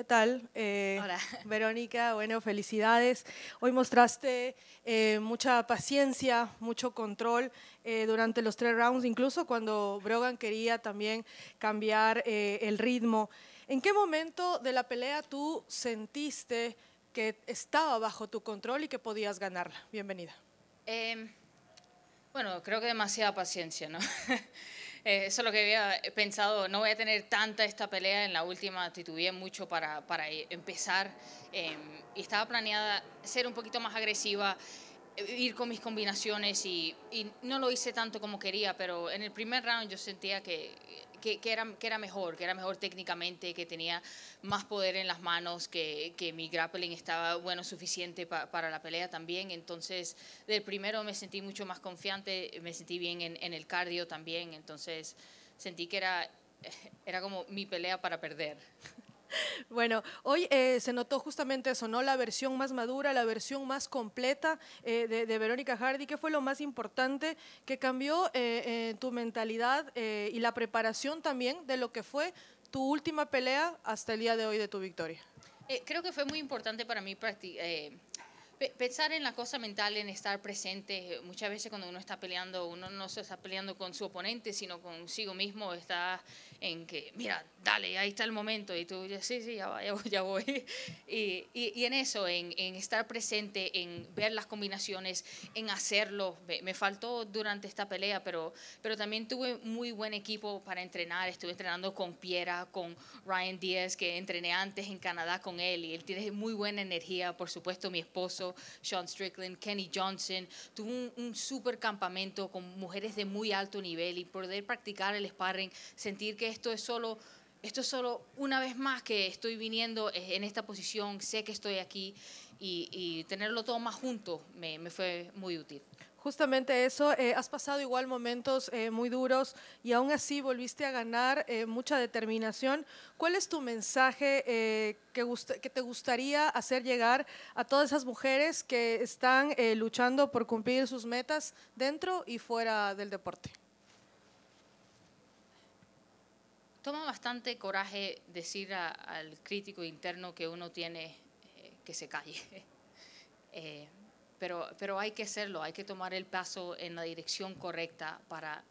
¿Qué tal? Hola. Verónica, bueno, felicidades. Hoy mostraste mucha paciencia, mucho control durante los 3 rounds, incluso cuando Brogan quería también cambiar el ritmo. ¿En qué momento de la pelea tú sentiste que estaba bajo tu control y que podías ganarla? Bienvenida. Bueno, creo que demasiada paciencia, ¿no? Eso es lo que había pensado. No voy a tener tanta esta pelea. En la última titubeé mucho para empezar. Y estaba planeada ser un poquito más agresiva, ir con mis combinaciones y no lo hice tanto como quería, pero en el primer round yo sentía que era mejor técnicamente, que tenía más poder en las manos, que mi grappling estaba bueno suficiente para la pelea también. Entonces, del primero me sentí mucho más confiante, me sentí bien en el cardio también, entonces sentí que era como mi pelea para perder. Bueno, hoy se notó justamente eso, ¿no? La versión más madura, la versión más completa de Veronica Hardy. ¿Qué fue lo más importante que cambió tu mentalidad y la preparación también de lo que fue tu última pelea hasta el día de hoy de tu victoria? Creo que fue muy importante para mí pensar en la cosa mental, en estar presente. Muchas veces cuando uno está peleando, uno no se está peleando con su oponente, sino consigo mismo. Está en que, mira, dale, ahí está el momento. Y tú, sí, ya voy. Y en eso, en estar presente, en ver las combinaciones, en hacerlo. Me faltó durante esta pelea, pero también tuve muy buen equipo para entrenar. Estuve entrenando con Piera, con Ryan Díaz, que entrené antes en Canadá con él. Y él tiene muy buena energía. Por supuesto, mi esposo, Sean Strickland, Kenny Johnson. Tuve un super campamento con mujeres de muy alto nivel y poder practicar el sparring, sentir que esto es solo una vez más que estoy viniendo en esta posición, sé que estoy aquí y tenerlo todo más junto me fue muy útil. Justamente eso, has pasado igual momentos muy duros y aún así volviste a ganar mucha determinación. ¿Cuál es tu mensaje que te gustaría hacer llegar a todas esas mujeres que están luchando por cumplir sus metas dentro y fuera del deporte? Toma bastante coraje decir al crítico interno que uno tiene que se calle. Pero hay que hacerlo, hay que tomar el paso en la dirección correcta para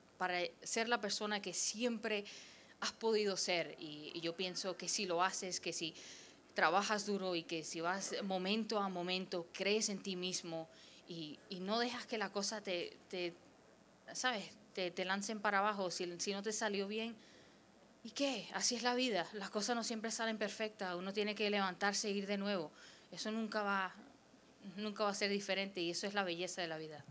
ser la persona que siempre has podido ser. Y yo pienso que si lo haces, que si trabajas duro y que si vas momento a momento, crees en ti mismo y no dejas que la cosa ¿sabes? Te lancen para abajo. Si no te salió bien, ¿y qué? Así es la vida. Las cosas no siempre salen perfectas. Uno tiene que levantarse e ir de nuevo. Eso nunca va a ser diferente y eso es la belleza de la vida.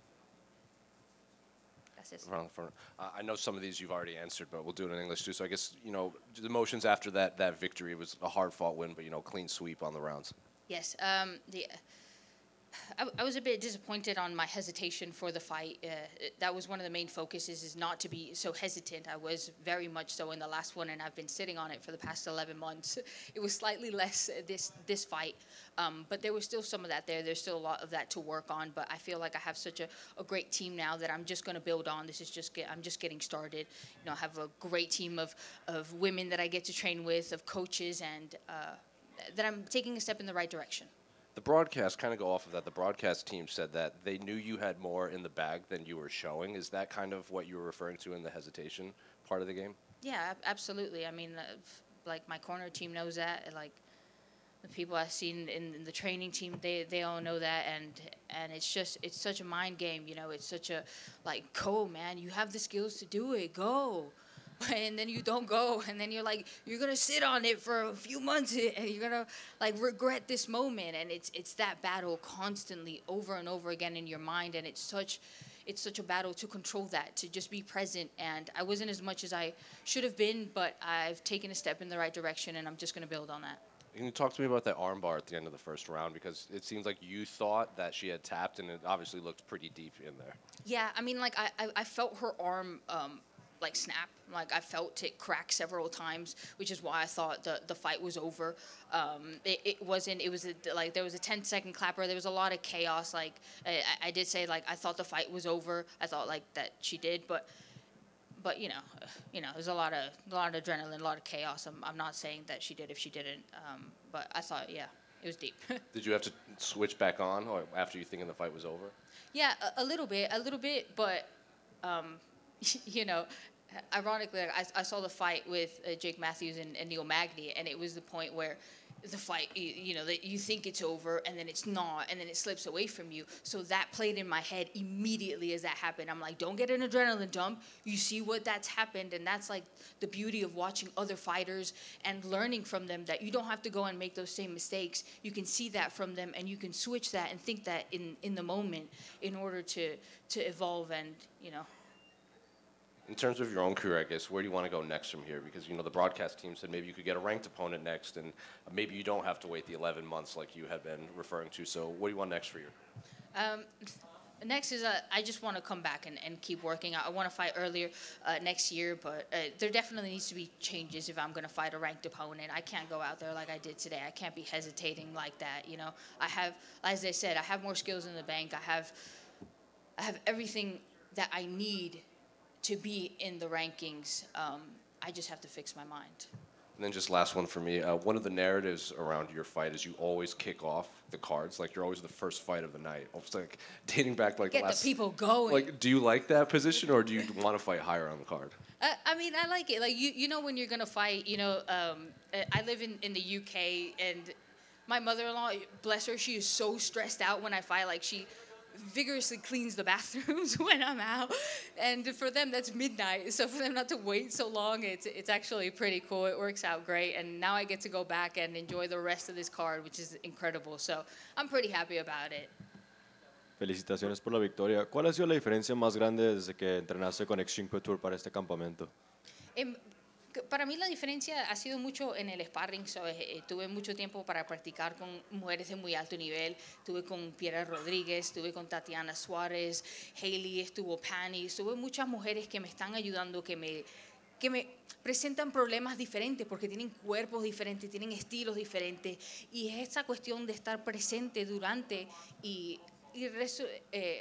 Gracias. I know some of these you've already answered, but we'll do it in English too. So I guess, the emotions after that victory was a hard-fought win, but, clean sweep on the rounds. Yes. I was a bit disappointed on my hesitation for the fight. That was one of the main focuses, is not to be so hesitant. I was very much so in the last one, and I've been sitting on it for the past 11 months. It was slightly less this fight, but there was still some of that there. There's still a lot of that to work on, but I feel like I have such a great team now that I'm just going to build on. I'm just getting started. I have a great team of women that I get to train with, of coaches, and that I'm taking a step in the right direction. The broadcast, kind of go off of that, the broadcast team said that they knew you had more in the bag than you were showing. Is that kind of what you were referring to in the hesitation part of the game? Yeah, absolutely. I mean, like my corner team knows that. Like the people I've seen in the training team, they all know that. And it's such a mind game. It's such a, like, go, man. You have the skills to do it. Go. And then you don't go, and then you're gonna sit on it for a few months, and you're gonna regret this moment. And it's that battle constantly over and over again in your mind, and it's such a battle to control that, to just be present. And I wasn't as much as I should have been, but I've taken a step in the right direction, and I'm just gonna build on that. Can you talk to me about that armbar at the end of the first round? Because it seems like you thought that she had tapped, and it obviously looked pretty deep in there. Yeah, I mean, I felt her arm snap. I felt it crack several times, which is why I thought the fight was over. It wasn't. It was there was a 10-second clapper. There was a lot of chaos. I did say I thought the fight was over. I thought that she did, but but there's a lot of adrenaline, a lot of chaos. I'm not saying that she did if she didn't, but I thought, yeah, it was deep. Did you have to switch back on, or after you thinking the fight was over? Yeah, a little bit, but ironically, I saw the fight with Jake Matthews and Neil Magny, and it was the point where the fight, that you think it's over, and then it's not, and then it slips away from you. So that played in my head immediately as that happened. I'm like, don't get an adrenaline dump. You see what that's happened, and that's like the beauty of watching other fighters and learning from them, that you don't have to go and make those same mistakes. You can see that from them, and you can switch that and think that in the moment in order to evolve and. In terms of your own career, I guess, where do you want to go next from here? Because, the broadcast team said maybe you could get a ranked opponent next, and maybe you don't have to wait the 11 months like you had been referring to. So what do you want next for you? Next is I just want to come back and keep working. I want to fight earlier next year, but there definitely needs to be changes if I'm going to fight a ranked opponent. I can't go out there like I did today. I can't be hesitating like that. I have, as I said, I have more skills in the bank. I have everything that I need to be in the rankings. I just have to fix my mind. And then just last one for me. One of the narratives around your fight is you always kick off the cards. Like, you're always the first fight of the night. Almost like dating back like Get the people going. Like, do you like that position, or do you want to fight higher on the card? I mean, I like it. Like, when you're going to fight, I live in the UK, and my mother-in-law, bless her, she is so stressed out when I fight. Like, she vigorously cleans the bathrooms when I'm out, and for them that's midnight, so for them not to wait so long, it's actually pretty cool. It works out great, and now I get to go back and enjoy the rest of this card, which is incredible, so I'm pretty happy about it. Felicitaciones por la victoria. ¿Cuál ha sido la diferencia más grande desde que entrenaste con Extreme Couture para este campamento? Para mí la diferencia ha sido mucho en el sparring. Tuve mucho tiempo para practicar con mujeres de muy alto nivel. Tuve con Piera Rodríguez, tuve con Tatiana Suárez, Hailey, estuvo Pani. Tuve muchas mujeres que me están ayudando, que me presentan problemas diferentes porque tienen cuerpos diferentes, tienen estilos diferentes. Y es esa cuestión de estar presente durante y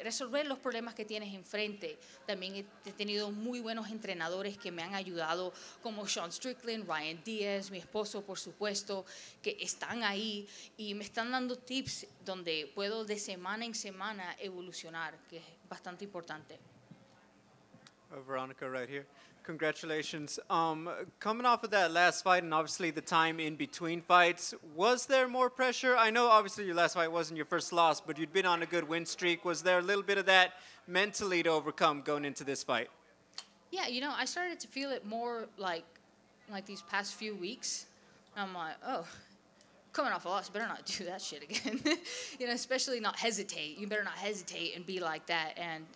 resolver los problemas que tienes enfrente. También he tenido muy buenos entrenadores que me han ayudado, como Sean Strickland, Ryan Díaz, mi esposo, por supuesto, que están ahí y me están dando tips donde puedo de semana en semana evolucionar, que es bastante importante. Veronica, right here. Congratulations. Coming off of that last fight and obviously the time in between fights, was there more pressure? I know obviously your last fight wasn't your first loss, but you'd been on a good win streak. Was there a little bit of that mentally to overcome going into this fight? Yeah, I started to feel it more like these past few weeks. I'm like, oh, coming off a loss, better not do that shit again. Especially not hesitate. You better not hesitate and be like that. And,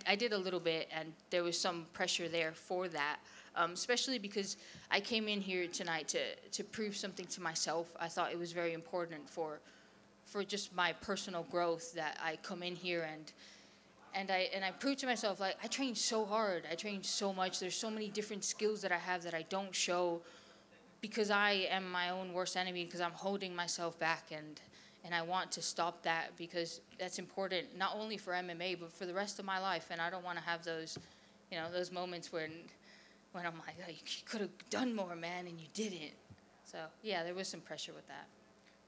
I did a little bit, and there was some pressure there for that, especially because I came in here tonight to prove something to myself. I thought it was very important for just my personal growth that I come in here and I proved to myself, like, I trained so hard. I trained so much. There's so many different skills that I have that I don't show, because I am my own worst enemy, because I'm holding myself back, and I want to stop that, because that's important not only for MMA but for the rest of my life. And I don't want to have those, those moments when I'm like, oh, you could have done more, man, and you didn't. So yeah, there was some pressure with that.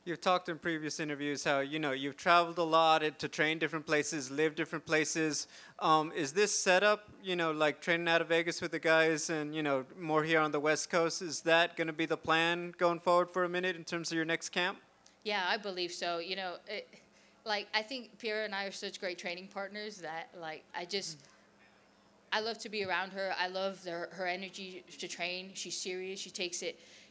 You've talked in previous interviews how, you've traveled a lot to train different places, live different places. Is this setup, like training out of Vegas with the guys and, more here on the West Coast, is that going to be the plan going forward for a minute in terms of your next camp? Yeah, I believe so. I think Piera and I are such great training partners that, I love to be around her. I love her energy to train. She's serious.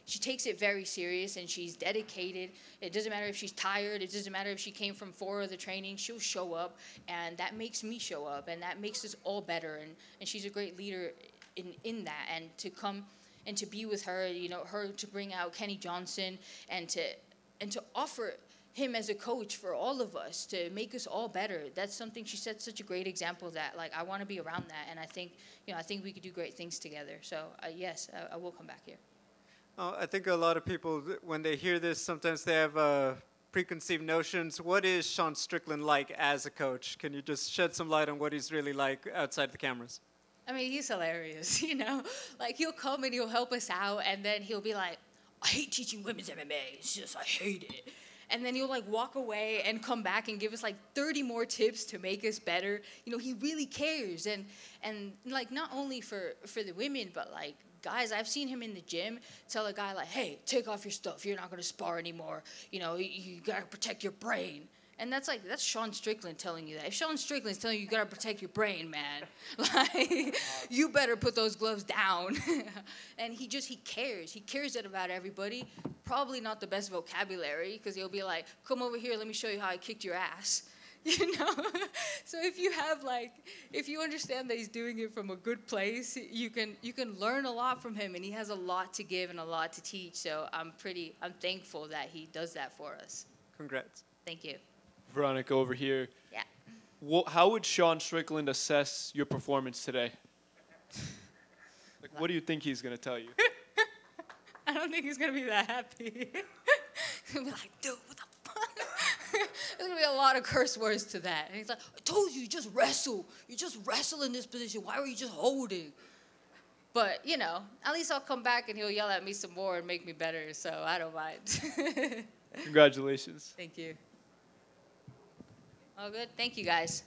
She takes it very serious, and she's dedicated. It doesn't matter if she's tired. It doesn't matter if she came from 4 other trainings. She'll show up, and that makes me show up, and that makes us all better. And she's a great leader in that. And to come and to be with her, her to bring out Kenny Johnson and to offer him as a coach for all of us, to make us all better. That's something she set such a great example that, I want to be around that. And I think we could do great things together. So yes, I will come back here. I think a lot of people, when they hear this, sometimes they have preconceived notions. What is Sean Strickland like as a coach? Can you just shed some light on what he's really like outside the cameras? I mean, he's hilarious, you know? Like, he'll come and he'll help us out, and then he'll be like, I hate teaching women's MMA. It's just, I hate it. And then he'll, like, walk away and come back and give us, like, 30 more tips to make us better. You know, he really cares. And like, not only for the women, but, like, guys, I've seen him in the gym tell a guy, like, hey, take off your stuff. You're not going to spar anymore. You know, you got to protect your brain. And that's Sean Strickland telling you that. If Sean Strickland's telling you gotta protect your brain, man, like, you better put those gloves down. And he cares. He cares about everybody. Probably not the best vocabulary, because he'll be like, come over here, let me show you how I kicked your ass. You know? So if you understand that he's doing it from a good place, you can learn a lot from him, and he has a lot to give and a lot to teach. So I'm thankful that he does that for us. Congrats. Thank you. Veronica, over here. Yeah. How would Sean Strickland assess your performance today? Like, what do you think he's going to tell you? I don't think he's going to be that happy. He'll be like, dude, what the fuck? There's going to be a lot of curse words to that. And he's like, I told you, you just wrestle. You just wrestle in this position. Why were you just holding? But, you know, at least I'll come back and he'll yell at me some more and make me better. So I don't mind. Congratulations. Thank you. All good? Thank you, guys.